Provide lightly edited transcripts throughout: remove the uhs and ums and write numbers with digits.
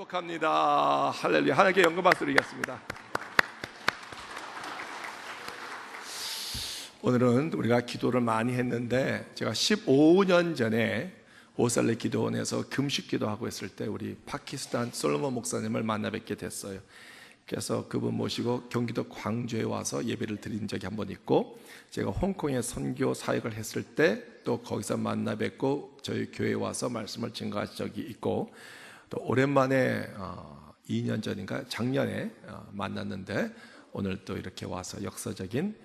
축복합니다. 할렐루야. 하나님께 영광 박수 드리겠습니다. 오늘은 우리가 기도를 많이 했는데 제가 15년 전에 오살레 기도원에서 금식 기도하고 있을 때 우리 파키스탄 솔로몬 목사님을 만나 뵙게 됐어요. 그래서 그분 모시고 경기도 광주에 와서 예배를 드린 적이 한 번 있고, 제가 홍콩에 선교 사역을 했을 때 또 거기서 만나 뵙고 저희 교회에 와서 말씀을 증거한 적이 있고, 또 오랜만에 2년 전인가 작년에 만났는데 오늘 또 이렇게 와서 역사적인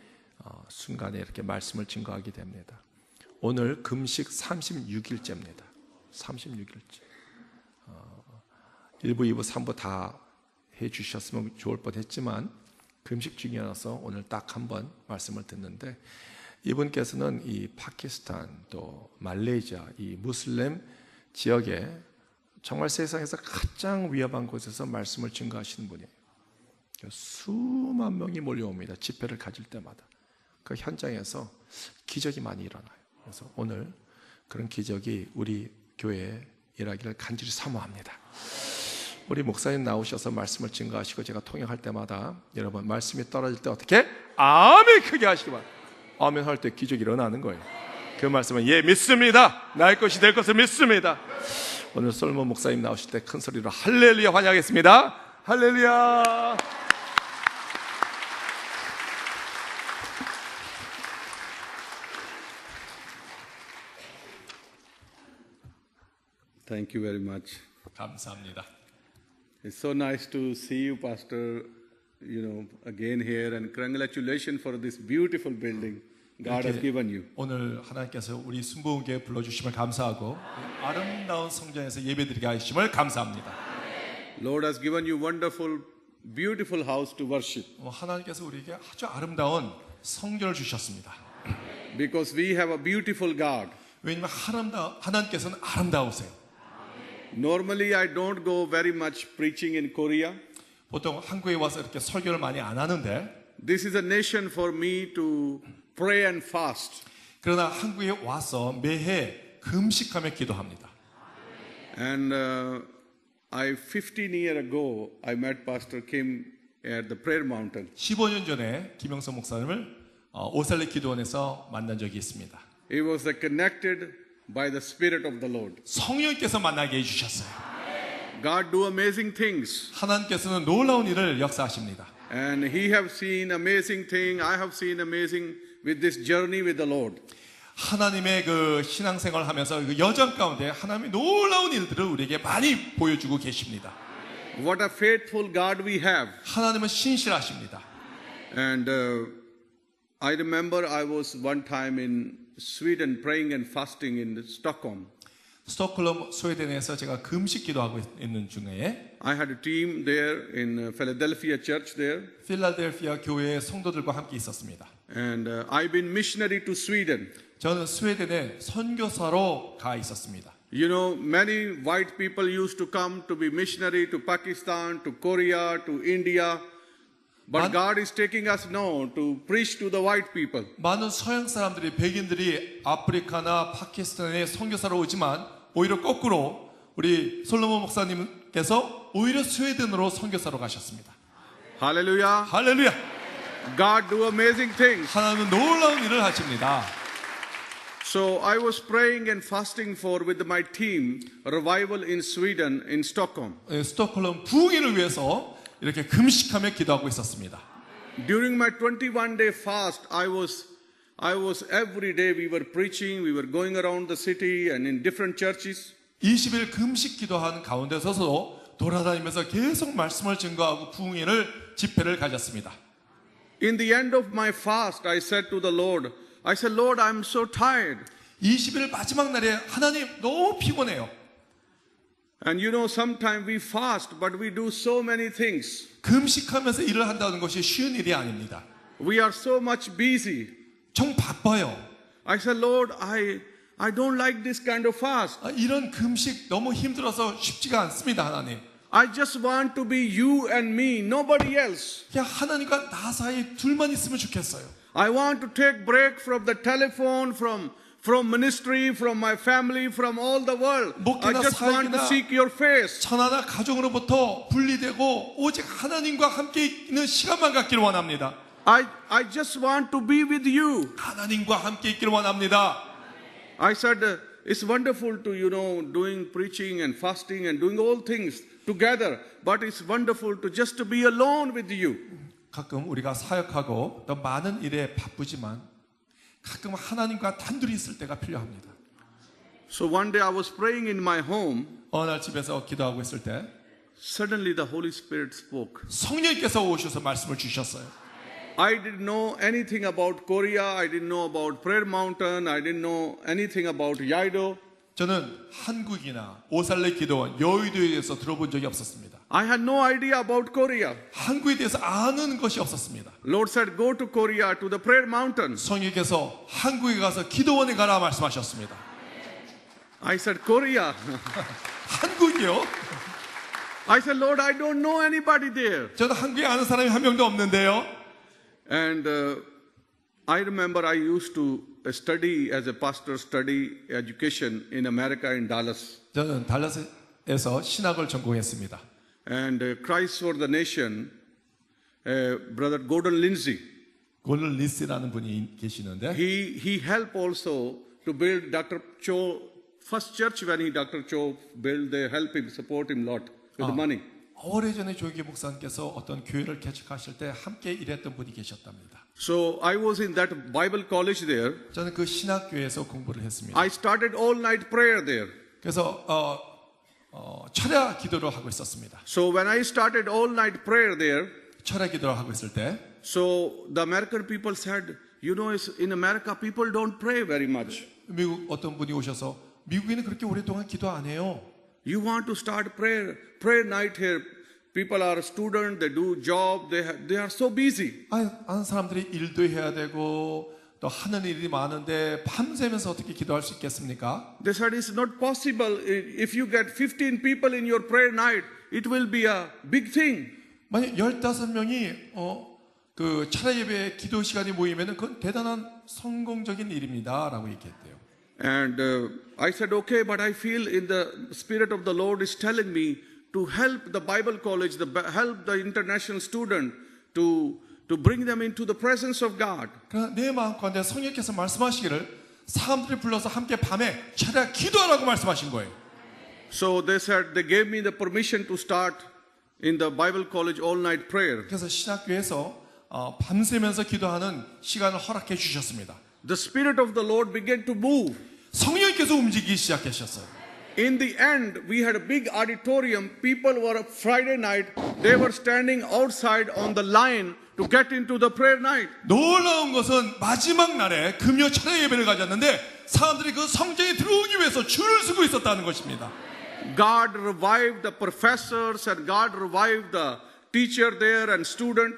순간에 이렇게 말씀을 증거하게 됩니다. 오늘 금식 36일째입니다. 36일째. 1부, 2부, 3부 다 해주셨으면 좋을 뻔했지만 금식 중이어서 오늘 딱 한 번 말씀을 듣는데, 이분께서는 이 파키스탄 또 말레이시아 이 무슬림 지역에 정말 세상에서 가장 위험한 곳에서 말씀을 증거하시는 분이에요. 수만 명이 몰려옵니다. 집회를 가질 때마다. 그 현장에서 기적이 많이 일어나요. 그래서 오늘 그런 기적이 우리 교회에 일하기를 간절히 사모합니다. 우리 목사님 나오셔서 말씀을 증거하시고 제가 통역할 때마다 여러분 말씀이 떨어질 때 어떻게? 아멘 크게 하시기 바랍니다. 아멘 할 때 기적이 일어나는 거예요. 그 말씀은 예 믿습니다. 나의 것이 될 것을 믿습니다. 오늘 솔몬 목사님 나오실 때 큰 소리로 할렐루야 환영하겠습니다. 할렐루야. Thank you very much. 감사합니다. It's so nice to see you, Pastor, again here, and congratulations for this beautiful building God has given you. 오늘 하나님께서 우리 순복음교회 불러주심을 감사하고 아름다운 성전에서 예배드리게 하심을 감사합니다. Lord has given you wonderful, beautiful house to worship. 하나님께서 우리에게 아주 아름다운 성전을 주셨습니다. Because we have a beautiful God. 왜냐하면 하나님께서는 아름다우세요. Normally I don't go very much preaching in Korea. 보통 한국에 와서 이렇게 설교를 많이 안 하는데, This is a nation for me to pray and fast. 그러나 한국에 와서 매해 금식하며 기도합니다. And 15 years ago I met Pastor Kim at the prayer mountain. 15년 전에 김영선 목사님을 오살레 기도원에서 만난 적이 있습니다. He was connected by the Spirit of the Lord. 성령께서 만나게 해주셨어요. God do amazing things. 하나님께서는 놀라운 일을 역사하십니다. And he have seen amazing thing. I have seen amazing with this journey with the Lord. 하나님의 그 신앙생활을 하면서 그 여정 가운데 하나님의 놀라운 일들을 우리에게 많이 보여주고 계십니다. What a faithful God we have. 하나님은 신실하십니다. And I remember I was one time in Sweden praying and fasting in Stockholm. 스톡홀름 스웨덴에서 제가 금식 기도하고 있는 중에 I had a team there in Philadelphia church there. 필라델피아 교회의 성도들과 함께 있었습니다. And I've been missionary to Sweden. 저는 스웨덴에 선교사로 가 있었습니다. You know, many white people used to come to be missionary to Pakistan, to Korea, to India. But God is taking us now to preach to the white people. 많은 서양 사람들이 백인들이 아프리카나 파키스탄에 선교사로 오지만 오히려 거꾸로 우리 솔로몬 목사님께서 오히려 스웨덴으로 선교사로 가셨습니다. Hallelujah. 할렐루야. God do amazing things. 하나님은 놀라운 일을 하십니다. So I was praying and fasting for with my team revival in Sweden in Stockholm. 스톡홀름 부흥회를 위해서 이렇게 금식하며 기도하고 있었습니다. During my 21-day fast, I was every day we were preaching, we were going around the city and in different churches. 20일 금식 기도하는 가운데 서서 돌아다니면서 계속 말씀을 증거하고 부흥회를 집회를 가졌습니다. In the end of my fast, I said to the Lord, I said, Lord, I'm so tired. 20일 마지막 날에 하나님 너무 피곤해요. And you know, sometimes we fast, but we do so many things. 금식하면서 일을 한다는 것이 쉬운 일이 아닙니다. We are so much busy. 정 바빠요. I said, Lord, I don't like this kind of fast. 이런 금식 너무 힘들어서 쉽지가 않습니다, 하나님. I just want to be you and me, nobody else. 그냥 하나님과 나 사이 둘만 있으면 좋겠어요. I want to take break from the telephone, from from ministry, from my family, from all the world. I 목회나 just want to 사역이나 seek your face. 천하나 가정으로부터 분리되고 오직 하나님과 함께 있는 시간만 갖기를 원합니다. I just want to be with you. 하나님과 함께 있기를 원합니다. I said, it's wonderful to, doing preaching and fasting and doing all things together. But it's wonderful to just to be alone with you. 가끔 우리가 사역하고 또 많은 일에 바쁘지만 가끔 하나님과 단둘이 있을 때가 필요합니다. So one day I was praying in my home. 어느 날 집에서 기도하고 있을 때 Suddenly the Holy Spirit spoke. 성령께서 오셔서 말씀을 주셨어요. I didn't know anything about Korea. I didn't know about Prayer Mountain. I didn't know anything about Yaido. 저는 한국이나 오살레 기도원, 여의도에 대해서 들어본 적이 없었습니다. I had no idea about Korea. 한국에 대해서 아는 것이 없었습니다. Lord said, go to Korea, to the Prayer Mountain. 성령께서 한국에 가서 기도원에 가라 말씀하셨습니다. I said, Korea. 한국이요? I said, Lord, I don't know anybody there. 저는 한국에 아는 사람이 한 명도 없는데요. And I remember I used to study as a pastor, study education in America, in Dallas. 저는 달라스에서 신학을 전공했습니다. And Christ for the Nation, Brother Gordon Lindsay, 골든 리스라는 분이 계시는데 he helped also to build Dr. Cho, first church when Dr. Cho built, they help him, support him a lot with the money. 오래전에 조기 목사님께서 어떤 교회를 개척하실 때 함께 일했던 분이 계셨답니다. So I was in that Bible college there. 저는 그 신학교에서 공부를 했습니다. I started all night prayer there. 그래서 철야 기도를 하고 있었습니다. So when I started all night prayer there, 철야 기도를 하고 있을 때 so the American people said, in America people don't pray very much. 미국 어떤 분이 오셔서 미국에는 그렇게 오랫동안 기도 안 해요. You want to start prayer night here. People are students, they do job, they are so busy. 아는 사람들이 일도 해야 되고 또 하는 일이 많은데 밤새면서 어떻게 기도할 수 있겠습니까? They said it's not possible. If you get 15 people in your prayer night, it will be a big thing. 만약 15명이 그 철야 예배 기도 시간이 모이면은 그건 대단한 성공적인 일입니다라고 얘기했대요. And I said, okay, but I feel in the Spirit of the Lord is telling me to help the Bible college, help the international student to bring them into the presence of God. 그러나 내 마음 가운데 성령께서 말씀하시기를 사람들을 불러서 함께 밤에 철야 기도하라고 말씀하신 거예요. So they said, they gave me the permission to start in the Bible college all night prayer. 그래서 신학교에서 밤새면서 기도하는 시간을 허락해 주셨습니다. The Spirit of the Lord began to move. 성령께서 움직이기 시작하셨어요. In the end, we had a big auditorium. People were Friday night. They were standing outside on the line to get into the prayer night. 놀라운 것은 마지막 날에 금요 철야 예배를 가졌는데 사람들이 그 성전에 들어오기 위해서 줄을 서고 있었다는 것입니다. God revived the professors and God revived the teacher there and student.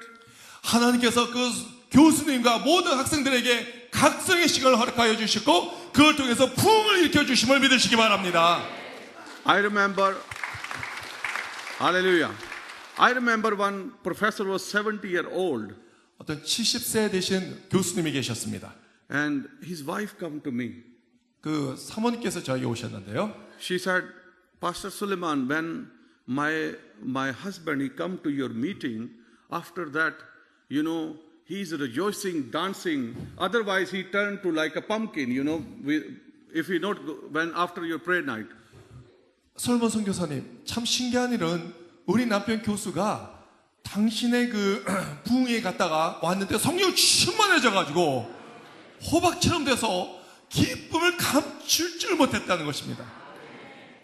하나님께서 그 교수님과 모든 학생들에게 각성의 시간을 허락하여 주시고 그걸 통해서 부흥을 일으켜 주심을 믿으시기 바랍니다. I remember, hallelujah. I remember one professor was 70-year-old 어떤 70세 되신 교수님이 계셨습니다. and his wife come to me. 그 사모님께서 저에게 오셨는데요. She said, Pastor Suleiman, when my husband, he come to your meeting, after that, he's rejoicing, dancing. Otherwise, he turned to like a pumpkin, if he not when after your prayer night. 솔몬 선교사님, 참 신기한 일은 우리 남편 교수가 당신의 그 부흥회에 갔다가 왔는데 성령이 충만해져가지고 호박처럼 돼서 기쁨을 감출 줄 못했다는 것입니다.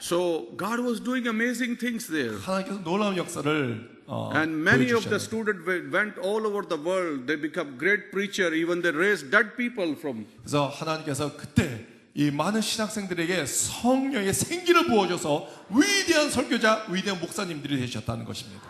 So God was doing amazing things there. 하나님께서 놀라운 역사를 And many of the 보여주셨는데 students went all over the world. They become great preacher. Even they raised dead people from. 그래서 하나님께서 그때 이 많은 신학생들에게 성령의 생기를 부어줘서 위대한 설교자, 위대한 목사님들이 되셨다는 것입니다.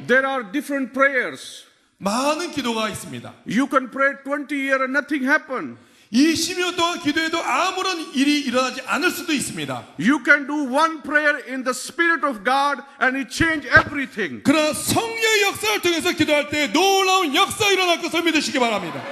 There are different prayers. 많은 기도가 있습니다. You can pray 20 years and nothing happen. 20년 동안 기도해도 아무런 일이 일어나지 않을 수도 있습니다. You can do one prayer in the Spirit of God and it change everything. 그러나 성령의 역사를 통해서 기도할 때 놀라운 역사가 일어날 것을 믿으시기 바랍니다.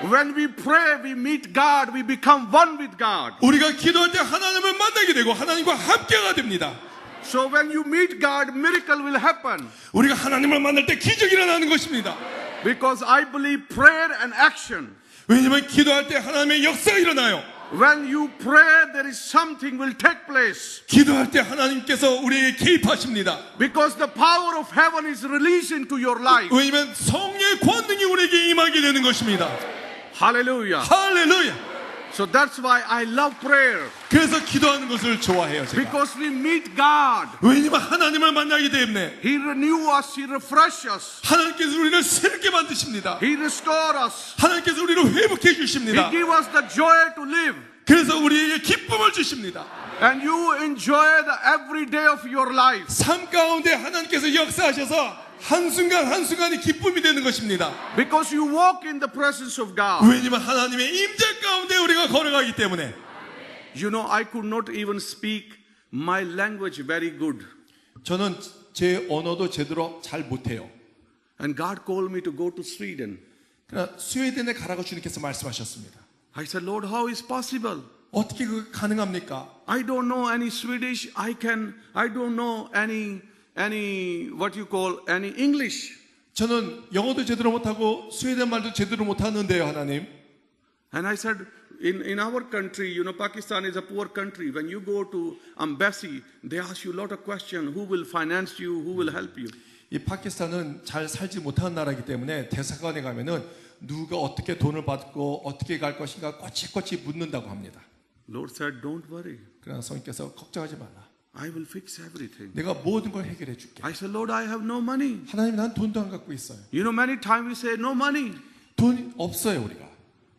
When we pray, we meet God, we become one with God. 우리가 기도할 때 하나님을 만나게 되고 하나님과 함께가 됩니다. So when you meet God, miracle will happen. 우리가 하나님을 만날 때 기적이 일어나는 것입니다. Because I believe prayer and action. 왜냐하면 기도할 때 하나님의 역사가 일어나요. When you pray, there is something will take place. 기도할 때 하나님께서 우리에게 개입하십니다. Because the power of heaven is released into your life. 왜냐하면 성령의 권능이 우리에게 임하게 되는 것입니다. Hallelujah. 할렐루야. So that's why I love prayer. 그래서 기도하는 것을 좋아해요. 제가. Because we meet God. 왜냐하면 하나님을 만나기 때문에 He renew us, He refresh us. 하나님께서 우리를 새롭게 만드십니다. He restore us. 하나님께서 우리를 회복해 He 주십니다. give us the joy to live. 그래서 우리에게 기쁨을 주십니다. And you enjoy the every day of your life. 삶 가운데 하나님께서 역사하셔서 한순간 한순간이 기쁨이 되는 것입니다. Because you walk in the presence of God. 왜냐하면 하나님의 임재 가운데 우리가 걸어가기 때문에. You know, I could not even speak my language very good. 저는 제 언어도 제대로 잘 못해요. And God called me to go to Sweden. 그러나 스웨덴에 가라고 주님께서 말씀하셨습니다. I said, Lord, how is possible? 어떻게 그게 가능합니까? I don't know any Swedish. I don't know any what you call any English. 저는 영어도 제대로 못하고 스웨덴 말도 제대로 못하는데요, 하나님. And I said, in our country, you know, Pakistan is a poor country. When you go to embassy, they ask you a lot of questions. Who will finance you? Who will help you? 이 파키스탄은 잘 살지 못하는 나라이기 때문에 대사관에 가면은 누가 어떻게 돈을 받고 어떻게 갈 것인가 꼬치꼬치 묻는다고 합니다. Lord said, don't worry. 그러나 성령께서 걱정하지 말라. I will fix everything. 내가 모든 걸 해결해 줄게. I said, Lord, I have no money. 하나님, 난 돈도 안 갖고 있어요. You know, many times we say no money. 돈 없어요, 우리가.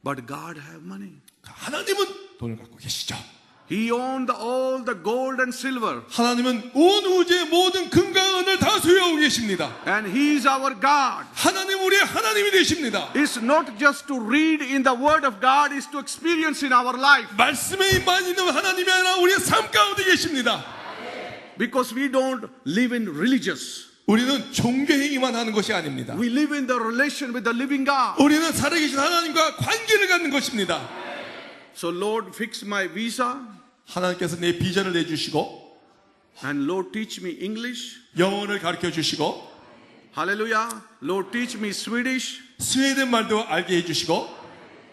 But God have money. 하나님은 돈을 갖고 계시죠. He owned all the gold and silver. 하나님은 온 우주의 모든 금과 은을 다 소유하고 계십니다. And He is our God. 하나님 우리의 하나님이 되십니다. It's not just to read in the Word of God, it's to experience in our life. 말씀에 임만 있는 하나님이 아니라 우리의 삶 가운데 계십니다. Because we don't live in religious. 우리는 종교행위만 하는 것이 아닙니다. We live in the relation with the living God. 우리는 살아계신 하나님과 관계를 갖는 것입니다. So Lord, fix my visa. 하나님께서 내 비전을 내주시고 And Lord, teach me English. 영어를 가르쳐 주시고 Hallelujah. Lord, teach me Swedish. 스웨덴 말도 알게 해주시고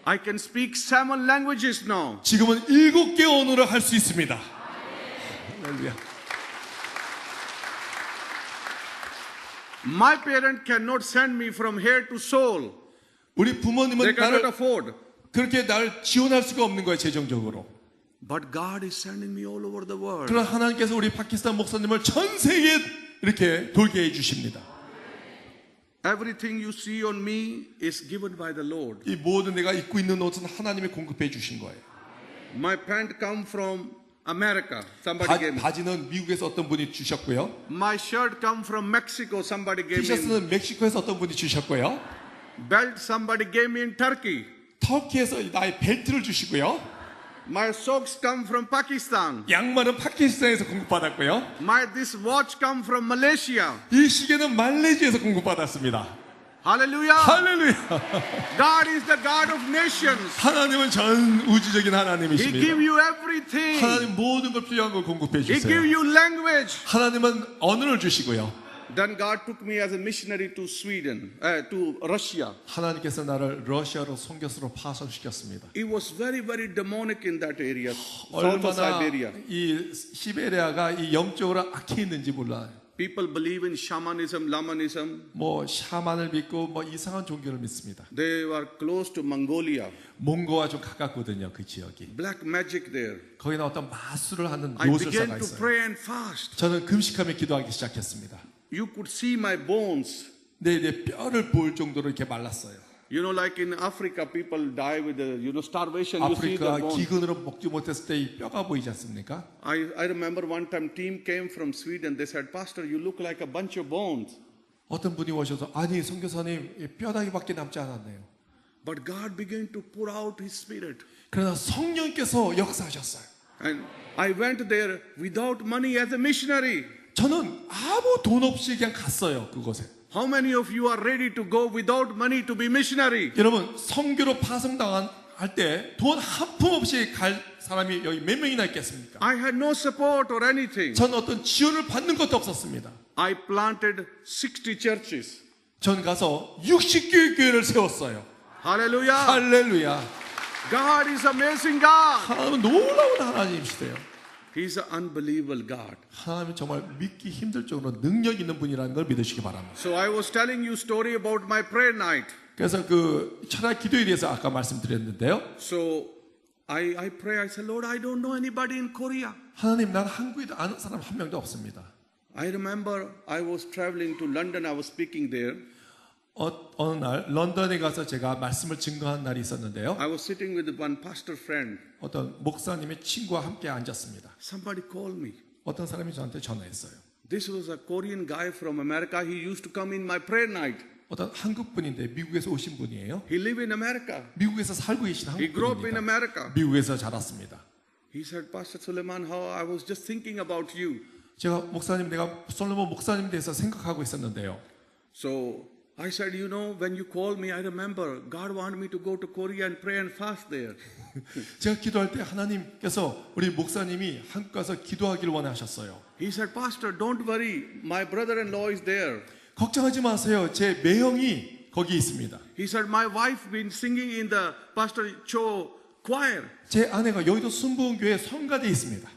I can speak 7 languages now. 지금은 7개 언어를 할 수 있습니다. 할렐루야. My parents cannot send me from here to Seoul. 우리 부모님은 They cannot 나를 afford. 그렇게 나를 지원할 수가 없는 거예요, 재정적으로. But God is sending me all over the world. 그러나 하나님께서 우리 파키스탄 목사님을 전 세계에 이렇게 돌게 해주십니다. Everything you see on me is given by the Lord. 이 모든 내가 입고 있는 옷은 하나님이 공급해 주신 거예요. My pant come from America. Somebody gave me. 바지는 미국에서 어떤 분이 주셨고요. My shirt come from Mexico. Somebody gave me. 티셔츠는 멕시코에서 어떤 분이 주셨고요. Belt somebody gave me in Turkey. 터키에서 나의 벨트를 주시고요. My socks come from Pakistan. 양말은 파키스탄에서 공급받았고요. This watch come from Malaysia. 이 시계는 말레이시아에서 공급받았습니다. Hallelujah. 할렐루야. God is the God of nations. 하나님은 전 우주적인 He 하나님이십니다. give you everything. 하나님 모든 걸 필요한 걸 공급해 He give 주세요. you language. 하나님은 언어를 주시고요. Then God took me as a missionary to Sweden, to Russia. 하나님께서 나를 러시아로 선교사로 파송시켰습니다. It was very, very demonic in that area, south of 얼마나 Siberia. 이 시베리아가 이 영적으로 악해 있는지 몰라요. People believe in shamanism, lamanism. 뭐 샤만을 믿고 뭐 이상한 종교를 믿습니다. They were close to Mongolia. 몽고와 좀 가깝거든요, 그 지역이. Black magic there. 거기는 어떤 마술을 하는 I began 요술사가 to 있어요. pray and fast. 저는 금식하며 기도하기 시작했습니다. You could see my bones. 내 뼈를 볼 정도로 이렇게 말랐어요. You know, like in Africa, people die with the, starvation. You see the 아프리카 bones. 기근으로 먹지 못했을 때 이 뼈가 보이지 않습니까? I remember one time team came from Sweden. They said, Pastor, you look like a bunch of bones. 어떤 분이 오셔서 아니 선교사님 이 뼈다귀밖에 남지 않았네요. But God began to pour out His Spirit. 그러나 성령께서 역사하셨어요. And I went there without money as a missionary. 저는 아무 돈 없이 그냥 갔어요, 그곳에. How many of you are ready to go without money to be missionary? 여러분 선교로 파송당할 때 돈 한 푼 없이 갈 사람이 여기 몇 명이나 있겠습니까? I had no support or anything. 전 어떤 지원을 받는 것도 없었습니다. I planted 60 churches. 전 가서 60개의 교회를 세웠어요. Hallelujah. 할렐루야. God is amazing God. 하나님은 놀라운 하나님이시대요. He's an unbelievable God. 하나님은 정말 믿기 힘들 정도로 능력 있는 분이라는 걸 믿으시기 바랍니다. So I was telling you story about my prayer night. 그래서 그 철학 기도에 대해서 아까 말씀드렸는데요. So I pray. I said, Lord, I don't know anybody in Korea. 하나님, 난 한국에도 아는 사람 한 명도 없습니다. I remember I was traveling to London. I was speaking there. 어느 날 런던에 가서 제가 말씀을 증거한 날이 있었는데요. I was sitting with one pastor friend. 어떤 목사님의 친구와 함께 앉았습니다. Somebody called me. 어떤 사람이 저한테 전화했어요. This was a Korean guy from America. He used to come in my prayer night. 어떤 한국 분인데 미국에서 오신 분이에요. He lived in America. 미국에서 살고 계신 He 한국 grew up in 분입니다. America. 미국에서 자랐습니다. He said, Pastor Suleiman, how I was just thinking about you. 제가 목사님, 내가 솔로몬 목사님 대해서 생각하고 있었는데요. So I said, you know, when you called me, I remember God wanted me to go to Korea and pray and fast there. 제가 기도할 때 하나님께서 우리 목사님이 한국 가서 기도하기를 원하셨어요. He said, Pastor, don't worry. My brother-in-law is there. 걱정하지 마세요. 제 매형이 거기 있습니다. He said, my wife been singing in the Pastor Cho choir. 제 아내가 여의도 순복음교회 성가대에 있습니다.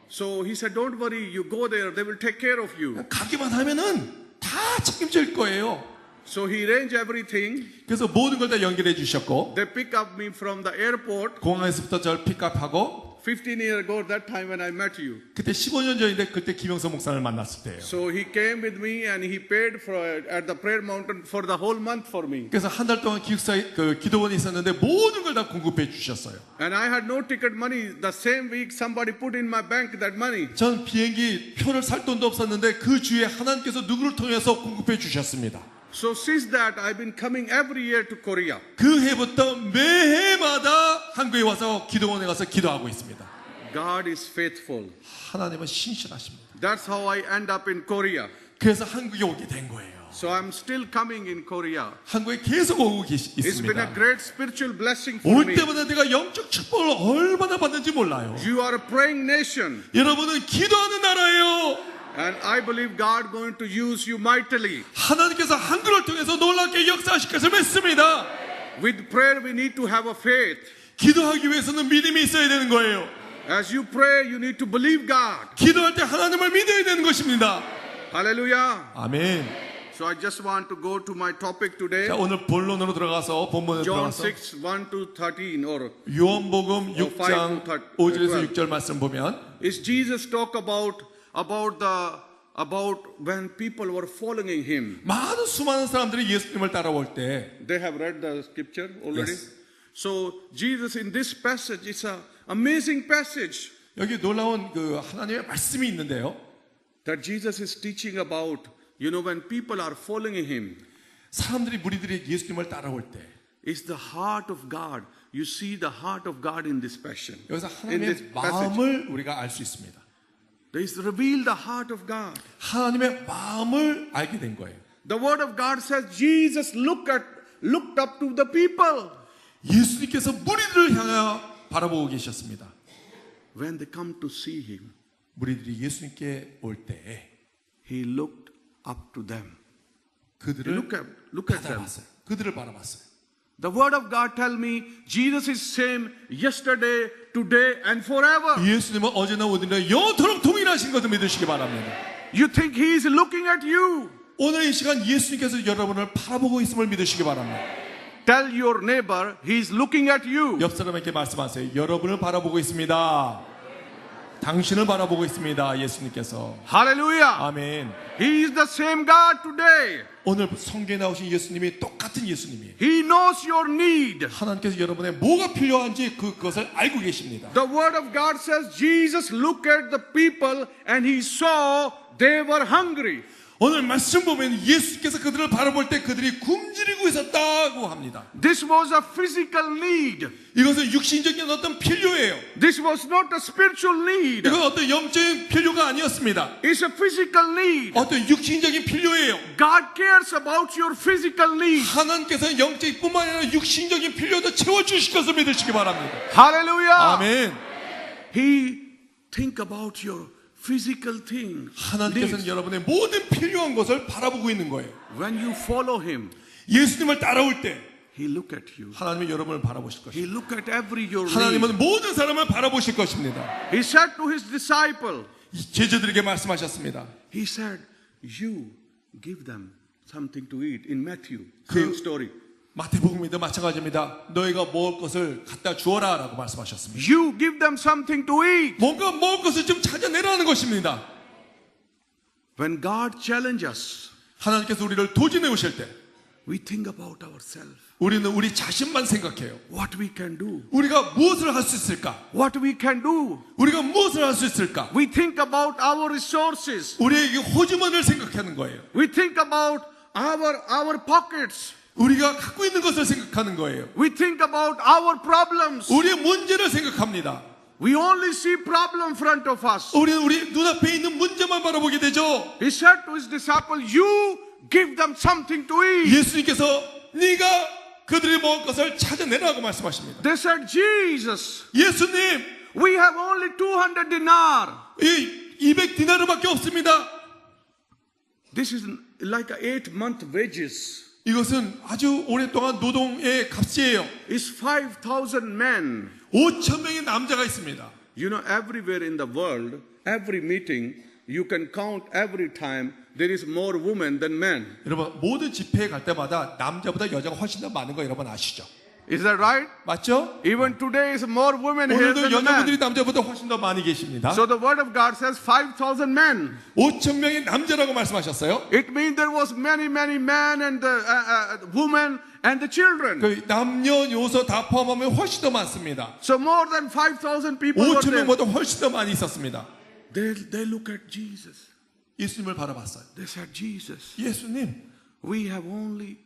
So he said, don't worry. You go there. They will take care of you. 가기만 하면은 다 책임질 거예요. So he arranged everything. 그래서 모든 걸 다 연결해 주셨고 They pick up me from the airport. 공항에서부터 저를 픽업하고 15 years ago, that time when I met you. 그때 15년 전인데 그때 김영선 목사를 만났을 때예요. So he came with me and he paid for at the prayer mountain for the whole month for me. 그래서 한 달 동안 기숙사에 그 기도원에 있었는데 모든 걸 다 공급해 주셨어요. And I had no ticket money. The same week somebody put in my bank that money. 전 비행기 표를 살 돈도 없었는데 그 주에 하나님께서 누구를 통해서 공급해 주셨습니다. So since that I've been coming every year to Korea. 그 해부터 매해마다 한국에 와서 기도원에 가서 기도하고 있습니다. God is faithful. 하나님은 신실하십니다. That's how I end up in Korea. 그래서 한국에 오게 된 거예요. So I'm still coming in Korea. 한국에 계속 오고 It's been a 있습니다. great spiritual blessing for 올 me. 때마다 내가 영적 축복을 얼마나 받는지 몰라요. You are a praying nation. 여러분은 기도하는 나라예요. And I believe God going to use you mightily. 하나님께서 한국을 통해서 놀랍게 역사하실 것을 믿습니다. With prayer we need to have a faith. 기도하기 위해서는 믿음이 있어야 되는 거예요. As you pray you need to believe God. 기도할 때 하나님을 믿어야 되는 것입니다. Hallelujah. 아멘. So I just want to go to my topic today. 자, 오늘 본론으로 들어가서 본문으로 John 들어가서 6, 1 to 13 or 요한복음 6장 5절에서 6절 말씀 보면 is Jesus talk about when people were following him. 수많은 사람들이 예수님을 따라올 때 They have read the scripture already. Yes. So Jesus in this passage is a amazing passage 여기 놀라운 그 하나님의 말씀이 있는데요. that Jesus is teaching about, you know, when people are following him. 사람들이 무리들이 예수님을 따라올 때 It's the heart of God. You see the heart of God in this passion. 여기서 In this 하나님의 passage. 마음을 우리가 알 수 있습니다. There is revealed the heart of God. 하나님의 마음을 알게 된 거예요. The word of God says Jesus looked up to the people. 예수님께서 무리들을 향하여 바라보고 계셨습니다. When they come to see him, 무리들이 예수님께 올 때 he looked up to them. 그들을 Look at them. 바라봤어요. 그들을 바라봤어요. The word of God tell me Jesus is same yesterday, today and forever. 예수님은 어제나 오늘이나 영원토록 동일하신 것을 믿으시기 바랍니다. You think he is looking at you? 오늘 이 시간 예수님께서 여러분을 바라보고 있음을 믿으시기 바랍니다. Tell your neighbor he is looking at you. 옆 사람에게 말씀하세요. 여러분을 바라보고 있습니다. 당신을 바라보고 있습니다. 예수님께서. Hallelujah. 아멘. He is the same God today. 오늘 성경에 나오신 예수님이 똑같은 예수님이에요. He knows your need. 하나님께서 여러분의 뭐가 필요한지 그것을 알고 계십니다. The word of God says Jesus looked at the people and he saw they were hungry. 오늘 말씀 보면 예수께서 그들을 바라볼 때 그들이 굶주리고 있었다고 합니다. This was a physical need. 이것은 육신적인 어떤 필요예요. This was not a spiritual need. 이건 어떤 영적인 필요가 아니었습니다. It's a physical need. 어떤 육신적인 필요예요. God cares about your physical need. 하나님께서는 영적인 뿐만 아니라 육신적인 필요도 채워주실 것을 믿으시기 바랍니다. Hallelujah. 아멘. He think about your physical thing. 하나님께서는 needs. 여러분의 모든 필요한 것을 바라보고 있는 거예요. When you follow Him, 예수님을 따라올 때 He look at you. 하나님은 여러분을 바라보실 것입니다. He look at every your need. 하나님은 모든 사람을 바라보실 것입니다. He said to His disciple, 이 제자들에게 말씀하셨습니다. He said, you give them something to eat. In Matthew, same story. 마태복음에도 마찬가지입니다. 너희가 먹을 것을 갖다 주어라 라고 말씀하셨습니다. You give them something to eat. 뭔가 먹을 것을 좀 찾아내라는 것입니다. When God challenges us, 하나님께서 우리를 도전해 오실 때 we think about ourselves. 우리는 우리 자신만 생각해요. What we can do. 우리가 무엇을 할 수 있을까? What we can do. 우리가 무엇을 할 수 있을까? We think about our resources. 우리에게 호주머니를 생각하는 거예요. We think about our pockets. 우리가 갖고 있는 것을 생각하는 거예요. We think about our problems. 우리의 문제를 생각합니다. We only see problem in front of us. 우리는 우리 눈앞에 있는 문제만 바라보게 되죠. He said to his disciple, you give them something to eat. 예수님께서 네가 그들이 먹을 것을 찾아내라고 말씀하십니다. They said, Jesus, 예수님, we have only 200 dinar. 이 200디나르밖에 없습니다. This is like 8-month wages. 이것은 아주 오랫동안 노동의 값이에요. It's 5,000 men. 5,000명의 남자가 있습니다. You know, everywhere in the world, every meeting, you can count every time there is more women than men. 여러분 모든 집회에 갈 때마다 남자보다 여자가 훨씬 더 많은 거 여러분 아시죠? Is that right? 맞죠? Even today is more women here 오늘도 than men. 여자분들이 남자보다 훨씬 더 많이 계십니다. So the word of God says 5,000 men. 5,000명의 남자라고 말씀하셨어요. It means there was many men and women and the children. 그 남녀노소 다 포함하면 훨씬 더 많습니다. So more than 5,000 people were there. 5,000명보다 훨씬 더 많이 있었습니다. They look at Jesus. 예수님을 바라봤어요. They said, Jesus, 예수님, we have only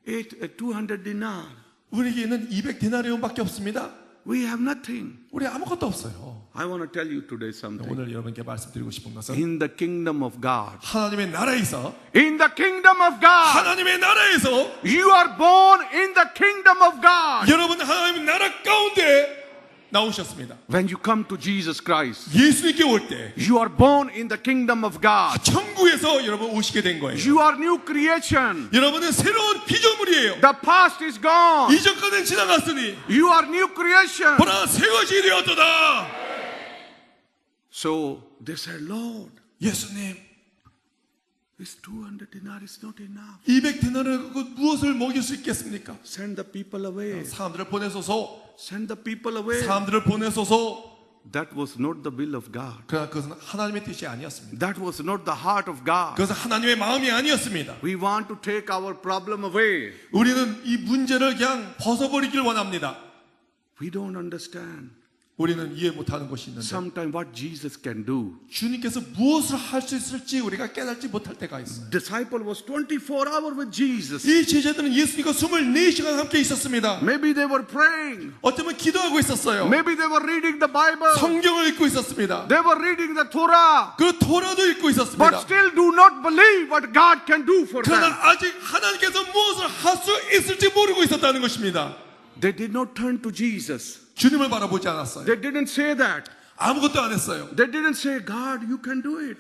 200 dinar. 우리에게는 200데나리온밖에 없습니다. We have nothing. 우리 아무것도 없어요. I want to tell you today something. 오늘 여러분께 말씀드리고 싶은 것은 In the kingdom of God. 하나님의 나라에서 In the kingdom of God. 하나님의 나라에서 You are born in the kingdom of God. 여러분 하나님의 나라 가운데 나오셨습니다. When you come to Jesus Christ, 예수님께 올 때 you are born in the kingdom of God. 천국에서 여러분 오시게 된 거예요. You are new creation. 여러분은 새로운 피조물이에요. The past is gone. 이전 것은 지나갔으니 You are new creation. 보라 새 것이 되었도다. So they said, Lord, 예수님, this 200 dinar is not enough. 200데나리온 갖고 무엇을 먹일 수 있겠습니까? Send the people away. 사람들을 보내소서. Send the people away. 사람들을 보내소서. That was not the will of God. 그러나 그것은 하나님의 뜻이 아니었습니다. That was not the heart of God. 그것은 하나님의 마음이 아니었습니다. We want to take our problem away. 우리는 이 문제를 그냥 벗어버리길 원합니다. We don't understand. 우리는 이해 못하는 것이 있는데 Sometimes what Jesus can do. 주님께서 무엇을 할 수 있을지 우리가 깨닫지 못할 때가 있어요. Disciple was 24 hours with Jesus. 이 제자들은 예수님과 24시간 함께 있었습니다. Maybe they were praying. 어쩌면 기도하고 있었어요. Maybe they were reading the Bible. 성경을 읽고 있었습니다. They were reading the Torah. 그 토라도 읽고 But 있었습니다. still do not believe what God can do for them. 그러나 아직 하나님께서 무엇을 할 수 있을지 모르고 있었다는 것입니다. They did not turn to Jesus. 주님을 바라보지 않았어요. They didn't say that. 아무것도 안 했어요. They didn't say, God, you can do it.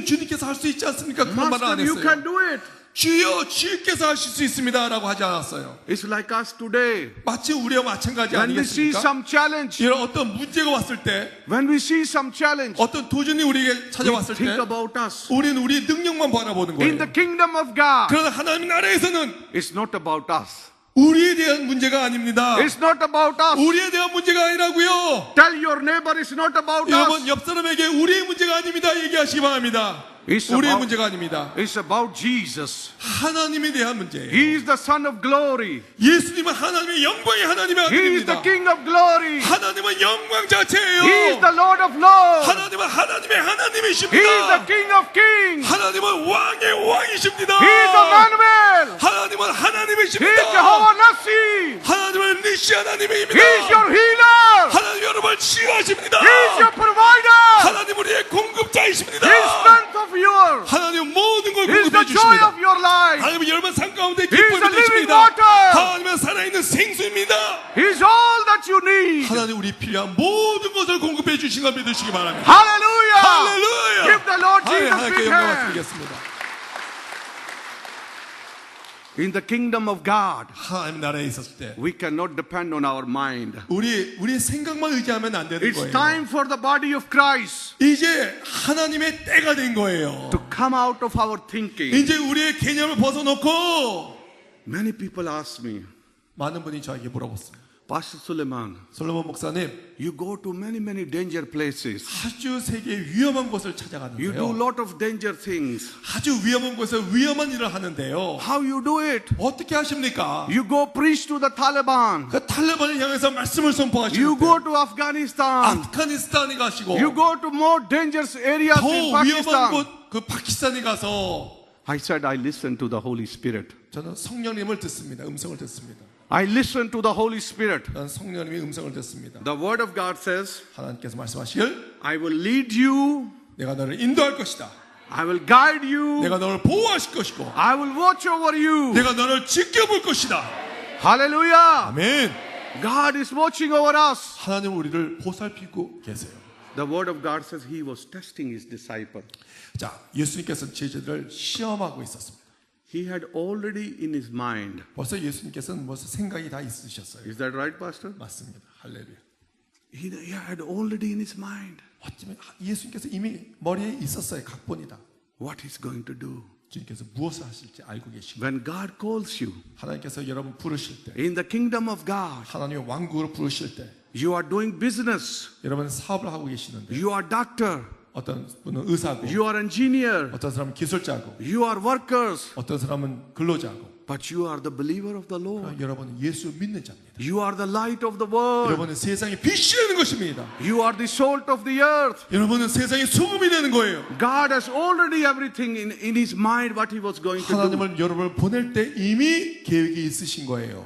주님께서 할 수 있지 않습니까? 그런 말을 안 Master, you can 했어요. do it. 주여, 주께서 하실 수 있습니다 라고 하지 않았어요. It's like us today. 마치 우리와 마찬가지 When we see 아니겠습니까? some challenge, 이런 어떤 문제가 왔을 때, when we see some challenge, 어떤 도전이 우리에게 we 찾아왔을 때 think about us. 우리는 우리 능력만 바라보는 In 거예요. the kingdom of God, 그러나 하나님 나라에서는 it's not about us. 우리에 대한 문제가 아닙니다. It's not about us. 우리에 대한 문제가 아니라고요. Tell your neighbor it's not about 여러분 us. 옆 사람에게 우리의 문제가 아닙니다 얘기하시기 바랍니다. It's 우리의 about- 문제가 아닙니다. It's about Jesus. 하나님에 대한 문제예요. He is the Son of glory. 예수님은 하나님의 영광의 하나님의 He is the 아들입니다. King of glory. 하나님은 영광 He is 자체예요. the Lord of lords. 하나님은 하나님의 He is the 하나님이십니다. King of kings. 하나님은 왕의 왕이십니다. He is Emmanuel. 하나님은 He is 하나님이십니다. Jehovah Nissi. 하나님은 니시 He is 하나님입니다. your healer. 하나님 여러분을 치유하십니다. He is your provider. 하나님 우리의 공급자이십니다. He is strength of yours. 하나님 모든 걸 He is 공급해 the joy 주십니다. of your life. 하나님은 여러분 삶 가운데 He is 기쁨이 the living 되십니다. water. 하나님은 살아있는 생수입니다. He is all that you need. 하나님 우리 필요한 모든 것을 공급해 주신 걸 믿으시기 바랍니다. Hallelujah. 할렐루야. Give the Lord Jesus 하나님께 big 영광을 hand. 드리겠습니다. In the kingdom of God, 하나님 나라에 있었을 때 we cannot depend on our mind. 우리의 생각만 의지하면 안 되는 It's 거예요. time for the body of Christ 이제 하나님의 때가 된 거예요. to come out of our thinking. 이제 우리의 개념을 벗어놓고 Many people ask me, 많은 분이 저에게 물어봤어요. Pastor Suleiman, 솔로몬 목사님, you go to many danger places. 아주 세계 위험한 곳을 You do a 찾아가는데요. lot of danger things. 아주 위험한 곳에 위험한 일을 하는데요. How you do it? 어떻게 하십니까? You go preach to the Taliban. 그 탈레반을 향해서 말씀을 You 선포하시는데 go to Afghanistan. 아프가니스탄에 가시고 You go to more dangerous areas 더 in 위험한 Pakistan. 곳 그 파키스탄에 가서 I said, I listen to the Holy Spirit. 저는 성령님을 듣습니다. 음성을 듣습니다. I listen to the Holy Spirit. 저는 성령님의 음성을 듣습니다. The Word of God says, 하나님께서 말씀하시길 I will lead you. 내가 너를 인도할 것이다. I will guide you. 내가 너를 보호하실 것이고 I will watch over you. 내가 너를 지켜볼 것이다. Hallelujah. 아멘. God is watching over us. 하나님 우리를 보살피고 계세요. The Word of God says He was testing His disciple. 자, 예수님께서는 제자들을 시험하고 있었습니다. He had already in His mind. 벌써 예수님께서는 벌써 생각이 다 있으셨어요. Is that right, Pastor? 맞습니다. 할렐루야. He had already in His mind 어쩌면 예수님께서 이미 머리에 있었어요. 각본이다. what He's going to do. 주님께서 무엇을 하실지 알고 계시고 When God calls you 하나님께서 여러분 부르실 때 in the kingdom of God, 하나님의 왕국으로 부르실 때 you are doing business. 여러분 사업을 하고 계시는데 You are doctor. 어떤 분은 의사고 You are engineer. 어떤 사람은 기술자고 You are workers. 어떤 사람은 근로자고 But you are the believer of the Lord. 여러분은 예수 믿는 자입니다. You are the light of the world. 여러분은 세상의 빛이 되는 것입니다. You are the salt of the earth. 여러분은 세상의 소금이 되는 거예요. God has already everything in His mind what He was going to do. 하나님은 여러분을 보낼 때 이미 계획이 있으신 거예요.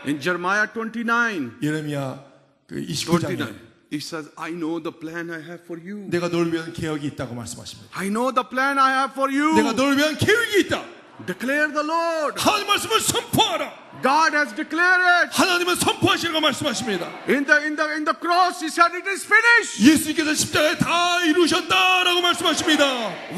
In Jeremiah 29, 예레미야 그 29장에 it says, I know the plan I have for you. 내가 너를 위한 계획이 있다고 말씀하십니다. I know the plan I have for you. 내가 너를 위한 계획이 있다. Declare the Lord. 하나님 말씀을 선포하라. God has declared it. 하나님은 선포하시라고 말씀하십니다. In the cross, He said, it is finished. 예수님께서 십자가에 다 이루셨다라고 말씀하십니다.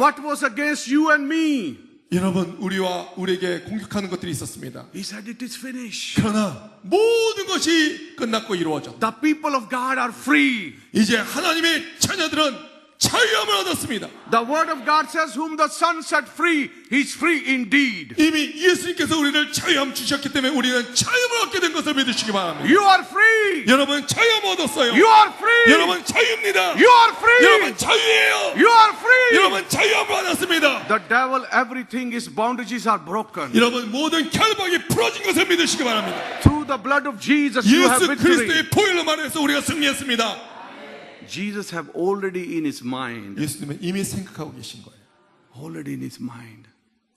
What was against you and me? 여러분 우리와 우리에게 공격하는 것들이 있었습니다. He said, it is finished. 그러나 모든 것이 끝났고 이루어졌다. The people of God are free. 이제 하나님의 자녀들은 자유함을 얻었습니다. The word of God says, whom the Son set free, he's free indeed. 이미 예수님께서 우리를 자유함 주셨기 때문에 우리는 자유함을 얻게 된 것을 믿으시기 바랍니다. You are free. 여러분 자유함 얻었어요. You are free. 여러분 자유입니다. You are free. 여러분 자유예요. You are free. 여러분 자유함을 받았습니다. The devil, everything, his bondages are broken. 여러분 모든 결박이 풀어진 것을 믿으시기 바랍니다. Through the blood of Jesus, you have 예수 victory. 그리스도의 보혈로 말해서 우리가 승리했습니다. Jesus have already in his mind. 예수님은 이미 생각하고 계신 거예요. Already in his mind.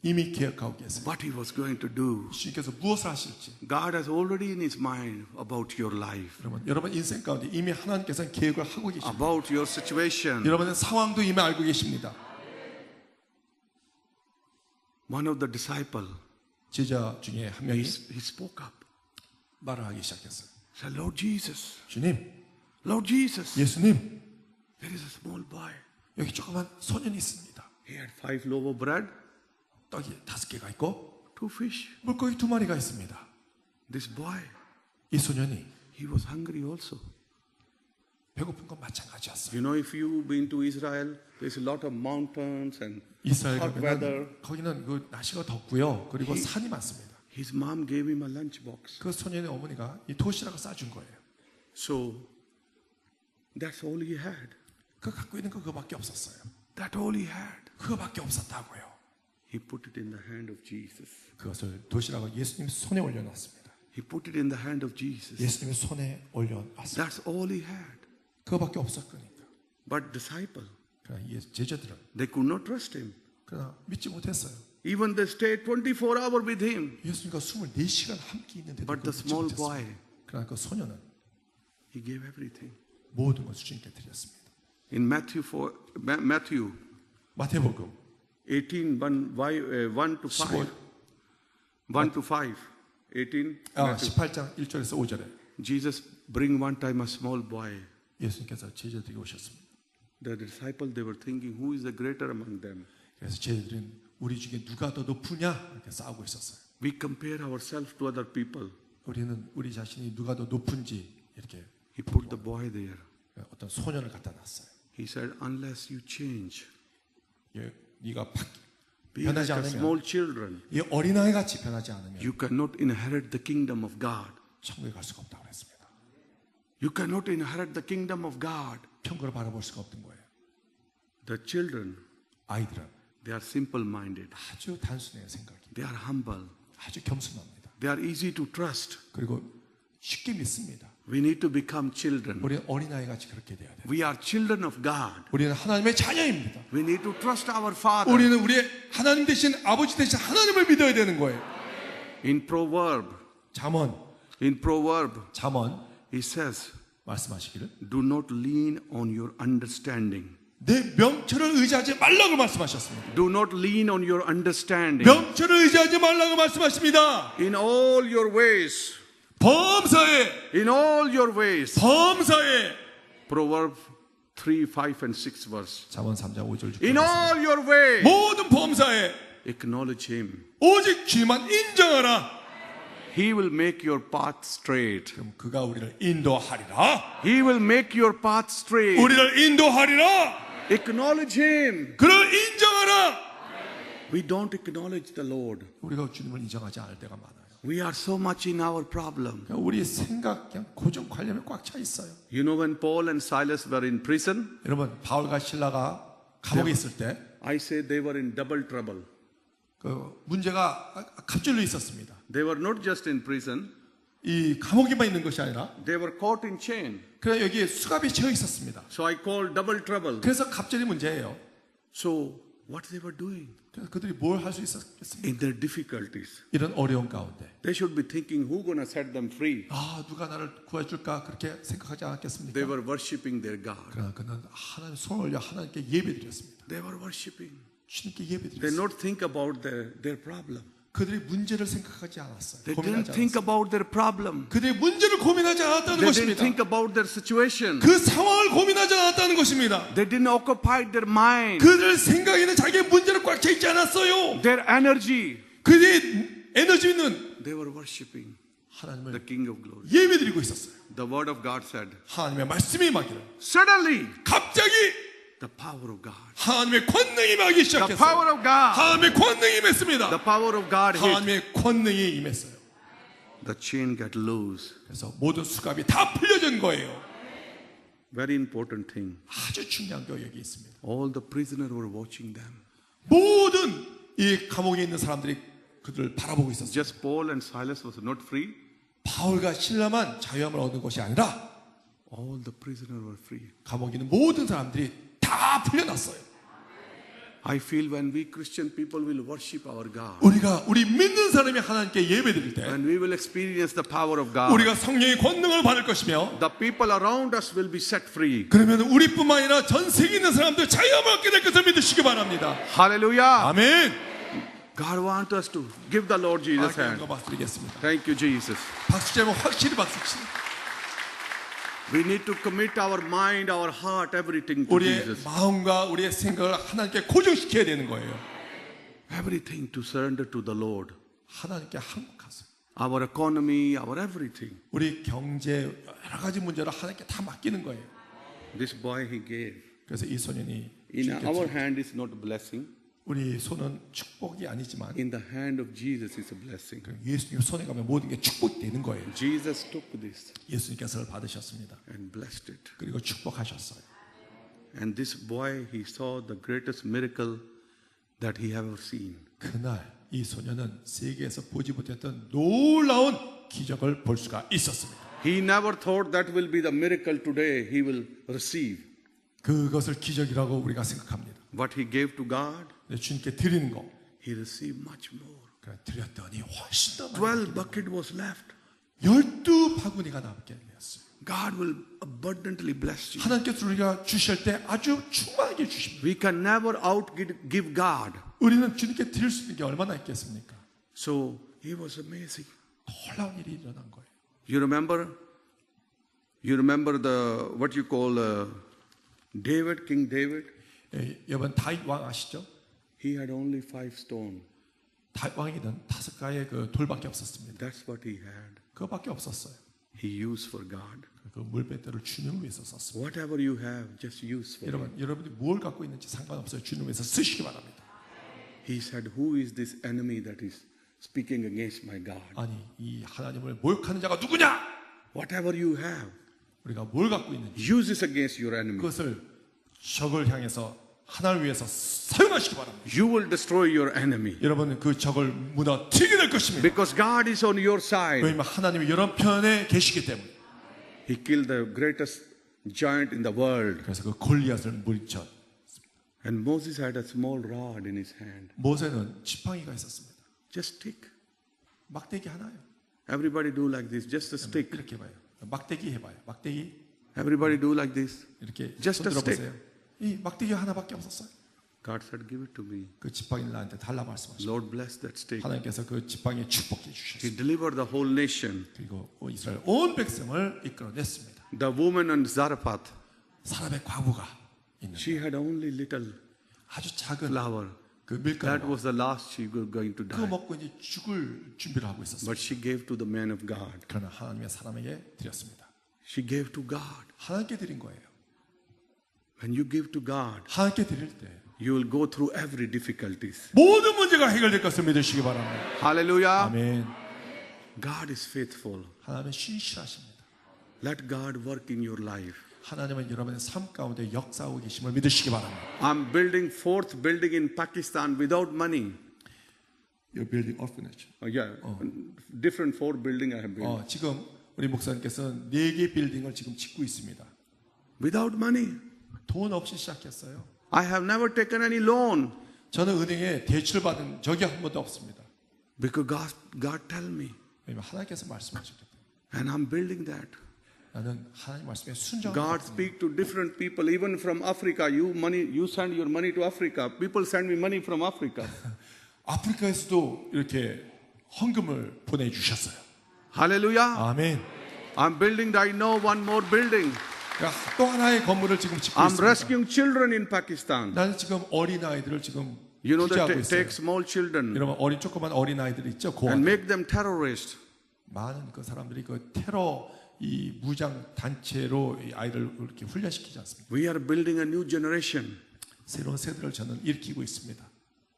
이미 계획하고 계세요. What he was going to do. 주님께서 무엇을 하실지. God has already in his mind about your life. 여러분 인생 가운데 이미 하나님께서는 계획을 하고 계십니다. About your situation. 여러분의 상황도 이미 알고 계십니다. One of the disciples, 제자 중에 한 명이 he spoke up. 말을 하기 시작했어요. Said, Lord Jesus, 주님, Lord Jesus, 예수님, there is a small boy. 여기 조그만 소년이 있습니다. He had 5 loaves of bread, 떡이 5개가 있고 2 fish. 물고기 2마리가 있습니다. This boy, 이 소년이 he was hungry also. 배고픈 건 마찬가지였어요. You know, if you've been to Israel, there's a lot of mountains and 이스라엘 hot weather. 가면 거기는 그 날씨가 덥고요. 그리고 산이 많습니다. His mom gave him a lunchbox. 그 소년의 어머니가 이 도시락을 싸준 거예요. So that's all he had. 그 갖고 있는 거 그거밖에 없었어요. That all he had. 그거밖에 없었다고요. He put it in the hand of Jesus. 그것을 도시락을 예수님 손에 올려놨습니다. He put it in the hand of Jesus. 예수님의 손에 올려놨습니다. That's all he had. 그거밖에 없었거니까. But disciple, 그러나 제자들은 they could not trust him. 그러나 믿지 못했어요. Even they stayed 24 hours with him. 예수님과 24시간 함께 있는데도 But 그걸 the 믿지 small 못했어요. boy, 그러나 그 소년은 he gave everything. 모든 것을 주님께 드렸습니다. In Matthew 마태복음 18, 1 to 5. 1 to 5. 18. Matthew. 18장 1절에서 5절에 Jesus bring one time a small boy. 예수님께서 제자들에게 오셨습니다. The disciple, they were thinking, who is the greater among them? 그래서 제자들은 우리 중에 누가 더 높으냐 이렇게 싸우고 있었어요. We compare ourselves to other people. 우리는 우리 자신이 누가 더 높은지 이렇게 He put the boy there. 어떤 소년을 갖다 놨어요. He said, unless you change, 네가 be like 변하지 a 않으면 small children, 이 어린아이 같이 변하지 않으면 you cannot inherit the kingdom of God. 천국에 갈 수가 없다고 그랬습니다. You cannot inherit the kingdom of God. 천국을 바라볼 수가 없던 거예요. The children, 아이들은 they are simple-minded. 아주 단순해요 생각이. They are humble. 아주 겸손합니다. They are easy to trust. 그리고 쉽게 믿습니다. We need to become children. 우리는 어린아이 같이 그렇게 돼야 돼요. We are children of God. 우리는 하나님의 자녀입니다. We need to trust our Father. 우리는 우리의 하나님 대신 아버지 대신 하나님을 믿어야 되는 거예요. In Proverb, 잠언 he says, 말씀하시기를 do not lean on your understanding. 내 명철을 의지하지 말라고 말씀하셨습니다. Do not lean on your understanding. 명철을 의지하지 말라고 말씀하십니다. In all your ways. 범사에 In all your ways. 범사에 Proverb 3, 5 and 6 verse. 잠언 3장 5절 6절 In all your ways. 모든 범사에 Acknowledge him. 오직 주만 인정하라. He will make your path straight. 그럼 그가 우리를 인도하리라. He will make your path straight. 우리를 인도하리라. Acknowledge him. 그를 인정하라. We don't acknowledge the Lord. 우리가 주님을 인정하지 않을 때가 많아요. We are so much in our problem. 우리 생각 그냥 고정관념에 꽉 차 있어요. You know when Paul and Silas were in prison, 여러분 바울과 실라가 감옥에 있을 때 I say they were in double trouble. 그 문제가 갑절로 있었습니다. They were not just in prison, 이 감옥에만 있는 것이 아니라 they were caught in chain. 그래 여기에 수갑이 채워 있었습니다. So I call double trouble. 그래서 갑절이 문제예요. So what they were doing 그래서 그들이 뭘 할 수 있었겠습니까? in their difficulties? 이런 어려운 가운데 They should be thinking, who gonna set them free? 아 누가 나를 구해줄까 그렇게 생각하지 않았겠습니까? They were worshiping their God. 그러나 그는 하나님 손을 올려 하나님께 예배드렸습니다. They were worshiping. 주님께 They 예배드렸습니다. not think about their problem. 그들이 문제를 생각하지 않았어요. They 고민하지 didn't think 않았어요. about their problem. 그들이 문제를 고민하지 않았다는 They didn't 것입니다. think about their situation. 그 상황을 고민하지 않았다는 것입니다. They didn't occupy their mind, 그들 생각에는 자기의 문제를 꽉 차 있지 않았어요. their energy. 그들이 에너지 있는 They were worshiping the 하나님을 King of Glory. 예배드리고 있었어요. The word of God said, 하나님의 말씀이 임하기를 suddenly 갑자기 the power of God. 하나님의 권능이 임하기 The 시작했어요. power of God. 하나님의 권능이 The 임했습니다. power of God hit. 하나님의 권능이 임했어요. The chain got loose. 그래서 모든 수갑이 다 풀려진 거예요. Very important thing. 아주 중요한 게 여기 있습니다. All the prisoners were watching them. 모든 이 감옥에 있는 사람들이 그들을 바라보고 있었어요. Just Paul and Silas was not free. 바울과 실라만 자유함을 얻는 것이 아니라 All the prisoners were free. 감옥에 있는 모든 사람들이 다 풀려났어요. I feel when we Christian people will worship our God, 우리 믿는 사람이 하나님께 예배드릴 때 when we will experience the power of God, 우리가 성령의 권능을 받을 것이며 the people around us will be set free. 그러면 우리뿐만 아니라 전 세계에 있는 사람들 자유함을 얻게 될 것을 믿으시기 바랍니다. Hallelujah. 아멘. God wants us to give the Lord Jesus hand. 박수드리겠습니다. Thank you, Jesus. 박수 치면 확실히 박수 치세요. We need to commit our mind, our heart, everything to 우리의 Jesus. 마음과 우리의 생각을 하나님께 고정시켜야 되는 거예요. Everything to surrender to the Lord. 하나님께 항복하세요. Our economy, our everything. 우리 경제 여러 가지 문제를 하나님께 다 맡기는 거예요. This boy he gave. 그래서 이 소년이 In 주님께 our 드린 hand is not blessing. 우리 손은 축복이 아니지만 in the hand of Jesus is a blessing. 예수님 손에 가면 모든 게 축복이 되는 거예요. Jesus took this 예수님께서 받으셨습니다. and blessed it. 그리고 축복하셨어요. And this boy, he saw the greatest miracle that he ever seen. 그날 이 소녀는 세계에서 보지 못했던 놀라운 기적을 볼 수가 있었습니다. He never thought that will be the miracle today he will receive. 그것을 기적이라고 우리가 생각합니다. What he gave to God, 주님께 드리는 거 he received much more. 드렸더니 훨씬 더 12 많이 bucket was left. 12바구니가 남게 되었어요. God will abundantly bless you. 하나님께서 우리가 주실 때 아주 충만하게 주십니다. We can never outgive God. 우리는 주님께 드릴 수 있는 게 얼마나 있겠습니까? So it was amazing. 놀라운 일이 일어난 거예요. You remember the what you call David, King David? 여러분 다윗 왕 아시죠? He had only 5 stone. 다윗 왕에는 5가의 그 돌밖에 없었습니다. That's what he had. 그거밖에 없었어요. He used for God. 그 물배들을 주님을 위해서 썼습니다. Whatever you have, just use for Him. 여러분이 뭘 갖고 있는지 상관없어요. 주님을 위해서 쓰시기 바랍니다. He said, "Who is this enemy that is speaking against my God?" 아니 이 하나님을 모욕하는 자가 누구냐? Whatever you have, 우리가 뭘 갖고 있는지 use this against your enemy. 그것을 적을 향해서 하나를 위해서 사용하시기 바랍니다. You will destroy your enemy. 여러분은 그 적을 무너뜨리게 될 것입니다. Because God is on your side. 왜냐하면 하나님이 여러 편에 계시기 때문에. He killed the greatest giant in the world. 그래서 그 골리앗을 물리쳐. And Moses had a small rod in his hand. 모세는 지팡이가 있었습니다. Just stick. 막대기 하나요. Everybody do like this. Just a stick. 이렇게 해봐요. 막대기 해봐요. 막대기 Everybody do like this. 이렇게 Just 손 a stick. 들어보세요. 이 막대기 하나밖에 없었어요. God said, "Give it to me." 그 지팡이를 나한테 달라 말씀하셨어요. Lord bless that stick. 하나님께서 그 지팡이에 축복해 주셨어요. He delivered the whole nation. 그리고 이스라엘 온 백성을 이끌어냈습니다. The woman in Zarephath, 사람의 과부가 있는 she had only little 아주 작은 flour. 그 That 밀가루 was the last she was going to 그거 die. 먹고 이제 죽을 준비를 하고 있었어요. But she gave to the man of God. 그러나 하나님의 사람에게 드렸습니다. She gave to God. 하나님께 드린 거예요. When you give to God, 하나님께 드릴 때 you will go through every difficulties. 모든 문제가 해결될 것을 믿으시기 바랍니다. Hallelujah. 아멘. God is faithful. 하나님은 신실하십니다. Let God work in your life. 하나님은 여러분의 삶 가운데 역사하고 계심을 믿으시기 바랍니다. I'm building 4th building in Pakistan without money. You're building orphanage. Yeah, different 4 building I have built. 지금 우리 목사님께서는 4개 빌딩을 지금 짓고 있습니다. Without money. 돈 없이 시작했어요. I have never taken any loan. 저는 은행에 대출 받은 적이 한 번도 없습니다. Because God tell me. 왜냐면 하나님께서 말씀하셨기 때문에. And I'm building that. 나는 하나님 말씀에 순종하는 God speak to different people, even from Africa. You send your money to Africa. People send me money from Africa. 아프리카에서도 이렇게 헌금을 보내주셨어요. Hallelujah. 아멘. I'm building right now one more building. 그러니까 또 하나의 건물을 지금 짓고 I'm 있습니다. rescuing children in Pakistan. 나는 지금 어린 아이들을 지금 You know 구제하고 that 있어요. take small children 여러분 조그만 어린 아이들 있죠. 고아. and make them terrorists. 많은 그 사람들이 그 테러 이 무장 단체로 이 아이를 이렇게 훈련시키지 않습니까? We are building a new generation. 새로운 세대를 저는 일으키고 있습니다.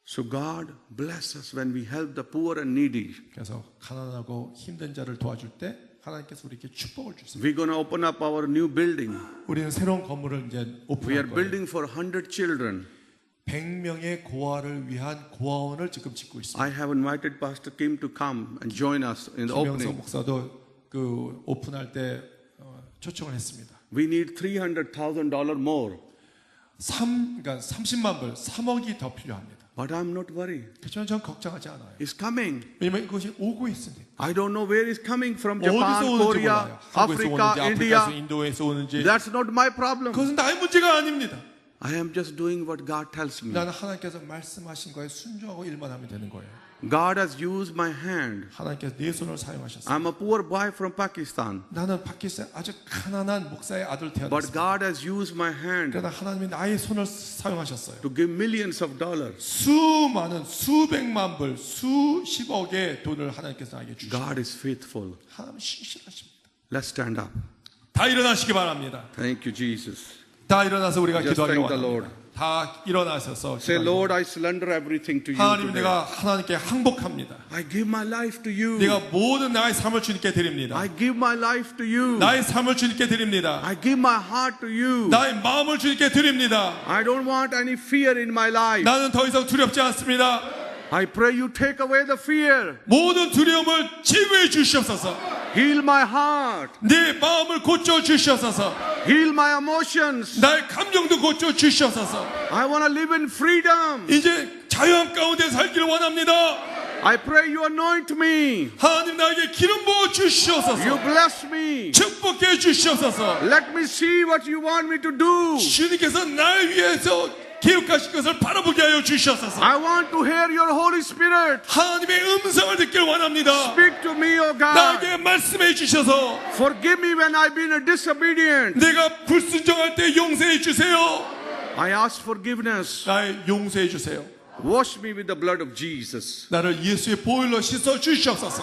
So God bless us when we help the poor and needy. 그래서 가난하고 힘든 자를 도와줄 때 하나님께서 우리에게 축복을 주세요. We're going to open up our new building. 우리는 새로운 건물을 이제 We are 오픈할 거예요. building for 100 children. 100명의 고아를 위한 고아원을 지금 짓고 있습니다. I have invited Pastor Kim to come and join us in the 김영석 opening. 목사도 그 오픈할 때 초청을 했습니다. We need $300,000 more. 그러니까 30만 불, 3억이 더 필요합니다. But I'm not worried. 그렇지만 전 걱정하지 않아요. It's coming. 왜냐면 이것이 오고 있으니. I don't know where it's coming from. 어디서 Japan, 오는지 Korea, 몰라요. 한국에서 Africa, 오는지, India. 아프리카에서 인도에서 오는지. That's not my problem. 그것은 나의 문제가 아닙니다. I am just doing what God tells me. 나는 하나님께서 말씀하신 거에 순종하고 일만 하면 되는 거예요. God has used my hand. 하나님께서 내 손을 사용하셨어요. I'm a poor boy from Pakistan. 나는 파키스탄 아주 가난한 목사의 아들 But 태어났습니다. God has used my hand 그러나 하나님이 나의 손을 사용하셨어요. to give millions of dollars. 수많은 수백만 불, 수십억의 돈을 하나님께서 나에게 주셨어요. God is faithful. 하나님은 신실하십니다. Let's stand up. 다 일어나시기 바랍니다. Thank you, Jesus. 다 일어나서 우리가 Just 기도하기 thank the 원합니다. Lord. 다 다 일어나셔서 Say, 기도하기 Lord, I surrender everything to you 하나님 today. 내가 하나님께 항복합니다. I give my life to you. 내가 모든 나의 삶을 주님께 드립니다. I give my life to you. 나의 삶을 주님께 드립니다. I give my heart to you. 나의 마음을 주님께 드립니다. I don't want any fear in my life. 나는 더 이상 두렵지 않습니다. I pray you take away the fear. 모든 두려움을 제거해 주시옵소서. Heal my heart. 내 마음을 고쳐 주시옵소서. Heal my emotions. 나의 감정도 고쳐 주시옵소서. I want to live in freedom. 이제 자유함 가운데 살기를 원합니다. I pray you anoint me. 하나님 나에게 기름 부어 You 주시옵소서. bless me. 축복해 주시옵소서. Let me see what you want me to do. 주님께서 날 위해서 계획하신 것을 바라보게 하여 주시옵소서. I want to hear your Holy Spirit. 하나님의 음성을 듣기를 원합니다. Speak to me, O God. 나에게 말씀해 주셔서 Forgive me when I've been disobedient. 내가 불순종할 때 용서해 주세요. I ask forgiveness. 나의 용서해 주세요. Wash me with the blood of Jesus. 나를 예수의 보혈로 씻어 주시옵소서.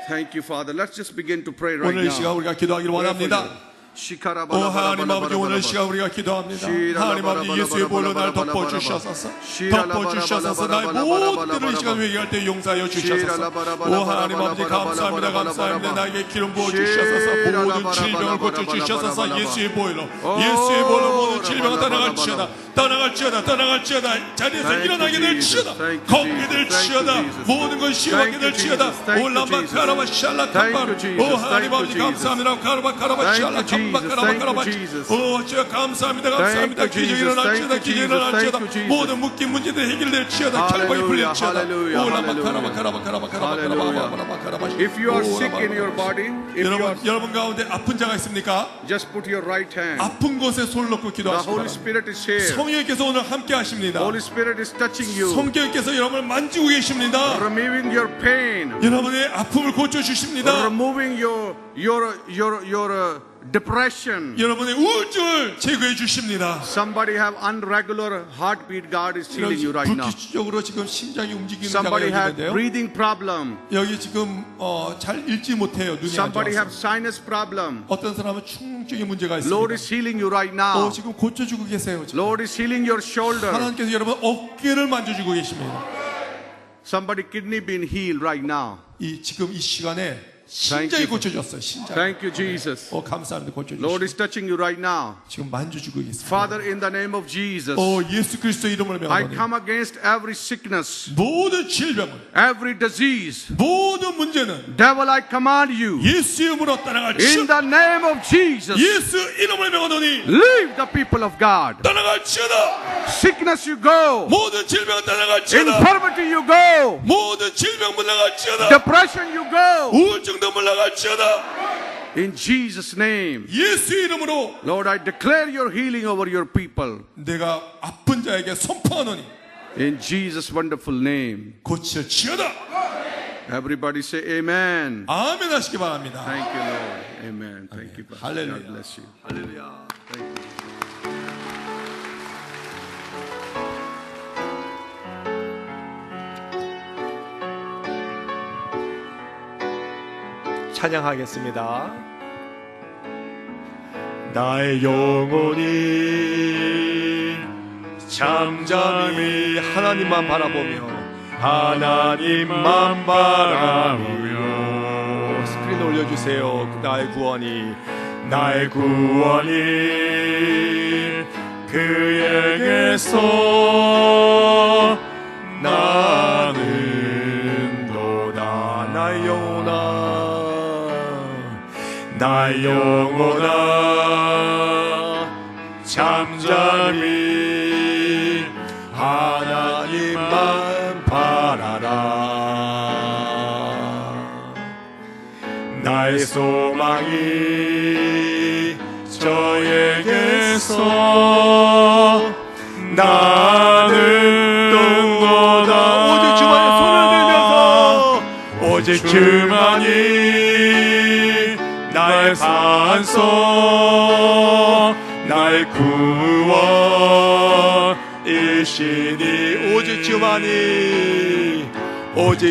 Thank you, Father. Let's just begin to pray right 오늘 이 시간 now. 우리가 기도하기를 원합니다. 오 하나님 아버지 오늘 시간 우리가 기도합니다. 하나님 아버지 예수의 보혈로 날 덮어주셔서 덮어주셔서 나의 모든 일을 이 시간 회개할 때 용서하여 주셔서 오 하나님 아버지 감사합니다. 감사합니다. 나에게 기름 부어주셔서 모든 질병을 고쳐주셔서 예수의 보혈로 모든 질병을 떠나갈지어다 떠나갈지어다 떠나갈지어다 자리에서 일어나게 될지어다 걷게 될지어다 모든 건 시원하게 될지어다 올라마 카라바 샬라 캄바 오 하나님 아버지 감사합니다. 카라바 카라바 샬라 오, 주여 감사합니다. 감사합니다. 기적이 일어날지어다. 기적이 일어날지어다. 모든 묶인 문제들 해결될지어다. 결박이 풀릴지어다. If you are sick in your body, if you are, 여러분 가운데 아픈 자가 있습니까? just put your right hand. 아픈 곳에 손을 놓고 The Holy 기도하십니다. Spirit is here. 성령께서 오늘 함께 하십니다. Holy Spirit is touching you, 성령께서 여러분을 만지고 계십니다. removing your pain, 여러분의 아픔을 고쳐 주십니다. removing your depression. 여러분의 우울증을 제거해 주십니다. Somebody have unregular heartbeat. God is healing you right now. 불규칙적으로 지금 심장이 움직이는 자가 Somebody 여기 have 있는데요. breathing problem. 여기 지금 잘 읽지 못해요. 눈이 안 Somebody have 좋아서. sinus problem. 어떤 사람은 충증의 문제가 Lord 있습니다. is healing you right now. 지금 고쳐주고 계세요. 지금. Lord is healing your shoulder. 하나님께서 여러분 어깨를 만져주고 계십니다. Somebody kidney being healed right now. 지금 이 시간에 심장이 you. 고쳐졌어요. 심장. Thank you, Jesus. 감사합니다. 고쳐주시고 Lord is touching you right now. 지금 만져주고 계십니다. Father, in the name of Jesus, 예수 그리스도 이름을 I 명하노니 come against every sickness, 모든 질병을 every disease. 모든 문제는 Devil, I command you, 예수 이름으로 in 떠나갈지어다. the name of Jesus, 예수 이름을 명하노니 leave the people of God. 떠나갈지어다. Sickness, you go. 모든 질병은 떠나갈지어다. Infirmity, you go. 모든 질병 물러갈지어다. Depression, you go. 우울증도 물러갈지어다. In Jesus' name. 예수 이름으로 Lord, I declare your healing over your people. 내가 아픈 자에게 선포하노니 In Jesus' wonderful name. 고칠지어다. Everybody say amen. 아멘 하시기 바랍니다. Thank you, Lord. Amen. Thank you, Pastor. Hallelujah. God bless you. 할렐루야. Thank you. 찬양하겠습니다. 나의 영혼이 잠잠히 하나님만 바라보며 하나님만 바라보며 스크린 올려주세요. 나의 구원이 그에게서 나는도다. 나의 영혼아 잠잠히 하나님만 바라라. 나의 소망이 저에게서 나는도다. 오직 주만의 손을 들면서 오직 주만이 나의 반석 나의 구원이시니 오직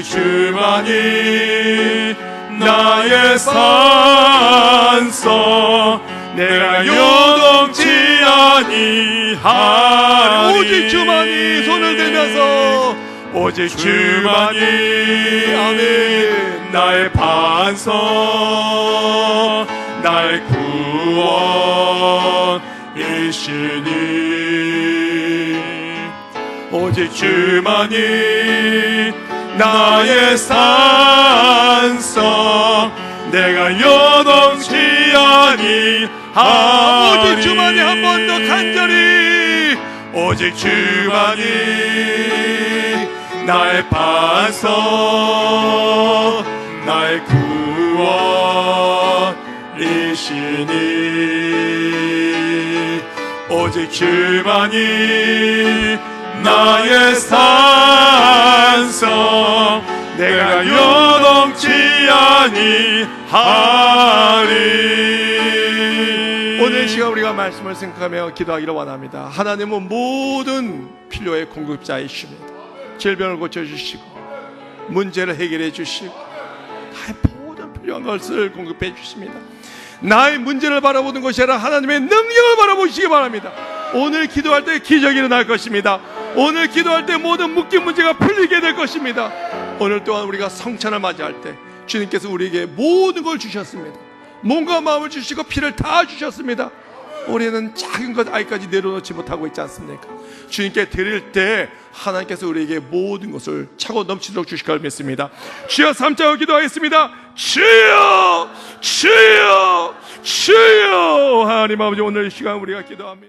주만이 나의 산성 내가 요동치 않 하리. 오직 주만이 손을 들면서 오직 주만이 아멘 나의 반석 나의 구원이시니 오직 주만이 나의 산성 내가 요동치 아니하리 오직 주만이 한 번 더 간절히 오직 주만이 나의 반석 나의 구원이시니 오직 주만이 나의 산성 내가 요동치 아니하리. 오늘 시간 우리가 말씀을 생각하며 기도하기를 원합니다. 하나님은 모든 필요의 공급자이십니다. 질병을 고쳐주시고 문제를 해결해 주시고 나의 모든 필요한 것을 공급해 주십니다. 나의 문제를 바라보는 것이 아니라 하나님의 능력을 바라보시기 바랍니다. 오늘 기도할 때 기적이 일어날 것입니다. 오늘 기도할 때 모든 묶인 문제가 풀리게 될 것입니다. 오늘 또한 우리가 성찬을 맞이할 때 주님께서 우리에게 모든 걸 주셨습니다. 몸과 마음을 주시고 피를 다 주셨습니다. 우리는 작은 것 아이까지 내려놓지 못하고 있지 않습니까? 주님께 드릴 때 하나님께서 우리에게 모든 것을 차고 넘치도록 주실 걸 믿습니다. 주여 삼자로 기도하겠습니다. 주여 주여 주여. 하나님 아버지 오늘 이 시간 우리가 기도합니다.